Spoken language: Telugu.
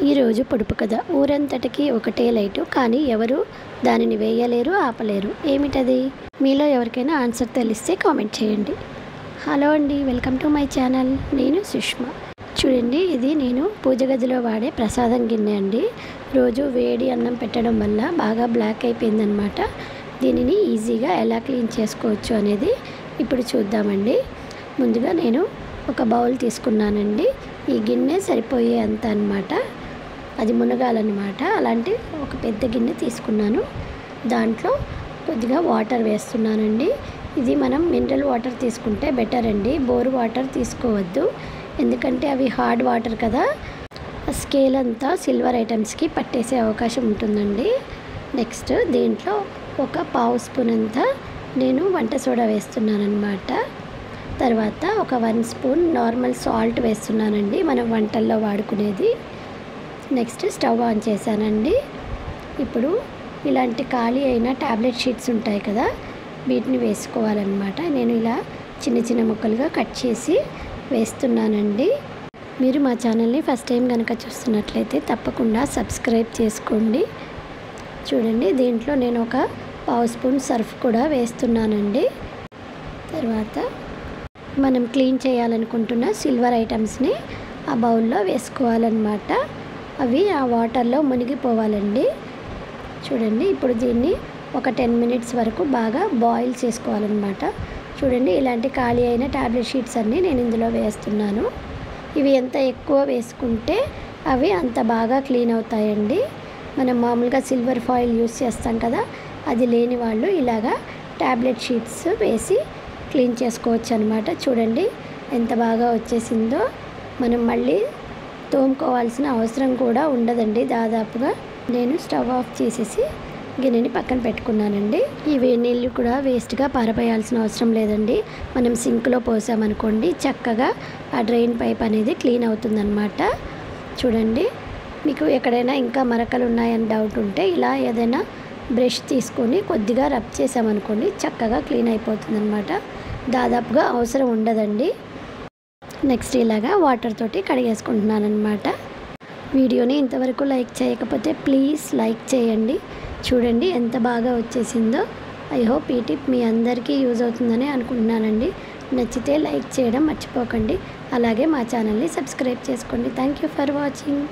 ఈరోజు పొడుపు కథ. ఊరంతటికి ఒకటే లైటు, కానీ ఎవరు దానిని వేయలేరు, ఆపలేరు. ఏమిటది? మీలో ఎవరికైనా ఆన్సర్ తెలిస్తే కామెంట్ చేయండి. హలో అండి, వెల్కమ్ టు మై ఛానల్. నేను సుష్మా. చూడండి, ఇది నేను పూజ గదిలో వాడే ప్రసాదం గిన్నె అండి. రోజు వేడి అన్నం పెట్టడం వల్ల బాగా బ్లాక్ అయిపోయిందనమాట. దీనిని ఈజీగా ఎలా క్లీన్ చేసుకోవచ్చు అనేది ఇప్పుడు చూద్దామండి. ముందుగా నేను ఒక బౌల్ తీసుకున్నానండి. ఈ గిన్నె సరిపోయే అంత అన్నమాట, అది మునగాలన్నమాట. అలాంటి ఒక పెద్ద గిన్నె తీసుకున్నాను. దాంట్లో కొద్దిగా వాటర్ వేస్తున్నానండి. ఇది మనం మినరల్ వాటర్ తీసుకుంటే బెటర్ అండి, బోర్ వాటర్ తీసుకోవద్దు. ఎందుకంటే అవి హార్డ్ వాటర్ కదా, స్కేల్ అంతా సిల్వర్ ఐటమ్స్కి పట్టేసే అవకాశం ఉంటుందండి. నెక్స్ట్ దీంట్లో ఒక పావు స్పూన్ అంతా నేను వంట సోడా వేస్తున్నాను అనమాట. తర్వాత ఒక 1 స్పూన్ నార్మల్ సాల్ట్ వేస్తున్నానండి, మనం వంటల్లో వాడుకునేది. నెక్స్ట్ స్టవ్ ఆన్ చేశానండి. ఇప్పుడు ఇలాంటి ఖాళీ అయిన ట్యాబ్లెట్ షీట్స్ ఉంటాయి కదా, వీటిని వేసుకోవాలన్నమాట. నేను ఇలా చిన్న చిన్న ముక్కలుగా కట్ చేసి వేస్తున్నానండి. మీరు మా ఛానల్ని ఫస్ట్ టైం కనుక చూస్తున్నట్లయితే తప్పకుండా సబ్స్క్రైబ్ చేసుకోండి. చూడండి, దీంట్లో నేను ఒక పావు స్పూన్ సర్ఫ్ కూడా వేస్తున్నానండి. తర్వాత మనం క్లీన్ చేయాలనుకుంటున్న సిల్వర్ ఐటమ్స్ని ఆ బౌల్లో వేసుకోవాలన్నమాట. అవి ఆ వాటర్లో మునిగిపోవాలండి. చూడండి, ఇప్పుడు దీన్ని ఒక 10 మినిట్స్ వరకు బాగా బాయిల్ చేసుకోవాలన్నమాట. చూడండి, ఇలాంటి ఖాళీ అయిన ట్యాబ్లెట్ షీట్స్ అన్నీ నేను ఇందులో వేస్తున్నాను. ఇవి ఎంత ఎక్కువ వేసుకుంటే అవి అంత బాగా క్లీన్ అవుతాయండి. మనం మామూలుగా సిల్వర్ ఫాయిల్ యూస్ చేస్తాం కదా, అది లేని వాళ్ళు ఇలాగా ట్యాబ్లెట్ షీట్స్ వేసి క్లీన్ చేసుకోవచ్చు అనమాట. చూడండి ఎంత బాగా వచ్చేసిందో. మనం మళ్ళీ తోముకోవాల్సిన అవసరం కూడా ఉండదండి దాదాపుగా. నేను స్టవ్ ఆఫ్ చేసేసి గిన్నెని పక్కన పెట్టుకున్నానండి. ఈ వేడి నీళ్ళు కూడా వేస్ట్గా పారపోయాల్సిన అవసరం లేదండి. మనం సింక్లో పోసామనుకోండి, చక్కగా ఆ డ్రైన్ పైప్ అనేది క్లీన్ అవుతుందన్నమాట. చూడండి, మీకు ఎక్కడైనా ఇంకా మరకలు ఉన్నాయని డౌట్ ఉంటే ఇలా ఏదైనా బ్రష్ తీసుకొని కొద్దిగా రబ్ చేసామనుకోండి, చక్కగా క్లీన్ అయిపోతుందన్నమాట. దాదాపుగా అవసరం ఉండదండి. నెక్స్ట్ ఇలాగా వాటర్ తోటి కడిగేసుకుంటున్నాను అనమాట. వీడియోని ఇంతవరకు లైక్ చేయకపోతే ప్లీజ్ లైక్ చేయండి. చూడండి ఎంత బాగా వచ్చేసిందో. ఐ హోప్ ఈ టిప్ మీ అందరికీ యూజ్ అవుతుందని అనుకుంటున్నానండి. నచ్చితే లైక్ చేయడం మర్చిపోకండి. అలాగే మా ఛానల్ని సబ్స్క్రైబ్ చేసుకోండి. Thank you for watching.